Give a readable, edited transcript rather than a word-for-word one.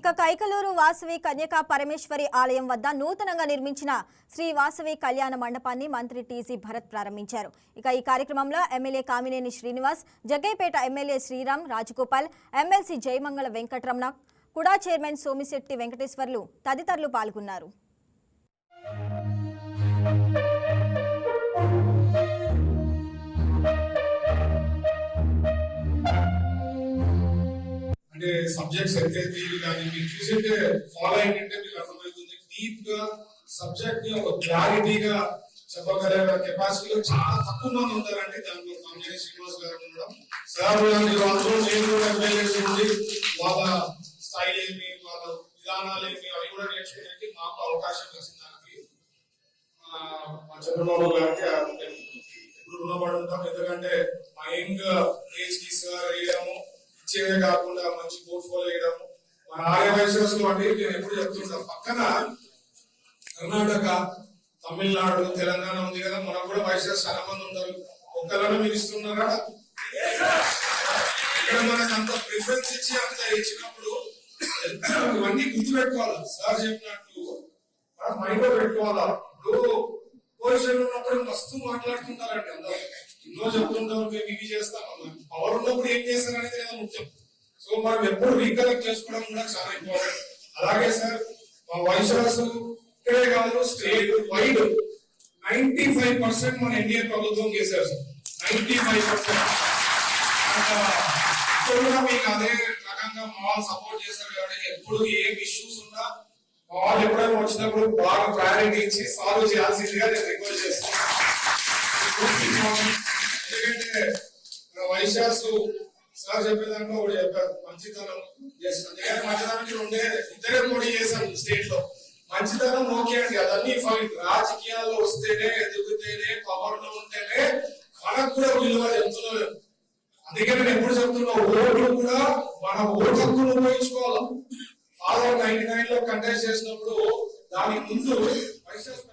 ఇక కైకలూరు వాసవి కన్యకా పరమేశ్వరి ఆలయం వద్ద నూతనంగా నిర్మించిన శ్రీ వాసవి కళ్యాణ మండపాన్ని మంత్రి టీజీ భరత్ ప్రారంభించారు. ఇక ఈ కార్యక్రమంలో MLA Kamineni Srinivas, Jaggayyapeta MLA Sriram Rajagopal, MLC Jayamangala Venkataramana, KUDA chairman Somisetti Venkateswarlu తదితరులు పాల్గొన్నారు. అంటే సబ్జెక్ట్స్ అయితే కానీ మీరు చూసింటే ఫాలో అయింటే మీకు అర్థమవుతుంది. డీప్ గా సబ్జెక్ట్ ని ఒక క్లారిటీగా చెప్పగలిగే కెపాసిటీలో చాలా తక్కువ మంది ఉంటారంటే దాంట్లో కామినేని శ్రీనివాస్ గారు ఉండడం. సార్ ఎమ్మెల్యేస్ ఉండి వాళ్ళ స్థాయి ఏమి, వాళ్ళ విధానాలు ఏమి అవి కూడా నేర్చుకునేది మాకు అవకాశం వచ్చిన దానికి మా చంద్రబాబు గారికి ఎప్పుడు రుణపడి ఉంటాం. ఎందుకంటే మా యంగ్ ఏజ్ కి సార్ వేయడము ఇచ్చేవే కాకుండా మంచి పోర్ట్ఫోలియో వేయడము. మన ఆర్యవైశ్యులు అంటే నేను ఎప్పుడు చెప్తుంటాం, పక్కన కర్ణాటక, తమిళనాడు, తెలంగాణ ఉంది కదా, మనకు కూడా వైశ్యాస్ చాలా మంది ఉంటారు. ఒక్కరైనా మీరు ఇస్తున్నారా? ఇక్కడ మనకు అంత ప్రిఫరెన్స్ ఇచ్చి అంత ఇచ్చినప్పుడు ఇవన్నీ గుర్తుపెట్టుకోవాలి. సార్ చెప్పినట్టు మనం మైండ్ లో పెట్టుకోవాలా. ఇప్పుడు పొజిషన్ ఉన్నప్పుడు మస్తు మాట్లాడుతుంటారండి అందరూ, ఎన్నో చెప్తుంటారు, మేము ఇవి చేస్తాం. పవర్ ఉన్నప్పుడు ఏం చేస్తారు అనేది కదా ముఖ్యం. సో మనం ఎప్పుడు రీకలెక్ట్ చేసుకోవడం కూడా చాలా ఇంపార్టెంట్. అలాగే సార్ మా వైశ్యాస్ ఇక్కడే కాదు, స్టేట్ వైడ్ 95% మన ఎన్డీఏ ప్రభుత్వం చేశారు సార్. 95% కూడా మీకు అదే రకంగా మా వాళ్ళు సపోర్ట్ చేశారు కాబట్టి ఎప్పుడు ఏం ఇష్యూస్ ఉన్నా మా వాళ్ళు ఎప్పుడైనా వచ్చినప్పుడు బాగా ప్రయారిటీ ఇచ్చి సాల్వ్ చేయాల్సిందిగా నేను రిక్వెస్ట్ చేస్తున్నాను. ఎందుకంటే వైశ్యాస్ సార్ చెప్పేదాంట్లో ఒకటి చెప్పారు, మంచితనం చేస్తుంది. మంచితనానికి ఇద్దరే పోటీ చేశాం స్టేట్ లో. మంచితనం ఓకే అండి, అదన్నీ ఫైన్. రాజకీయాల్లో వస్తేనే, ఎదుగుతేనే, పవర్ లో ఉంటేనే మనకు కూడా విలువ చెప్తున్నారు. అందుకే నేను ఎప్పుడు చెప్తున్నా, ఓట్లు కూడా మన ఓటు హక్కును ఉపయోగించుకోవాలి. ఫాదర్ 99 లో కంటెస్ట్ చేసినప్పుడు దానికి ముందు వైశ్యాస్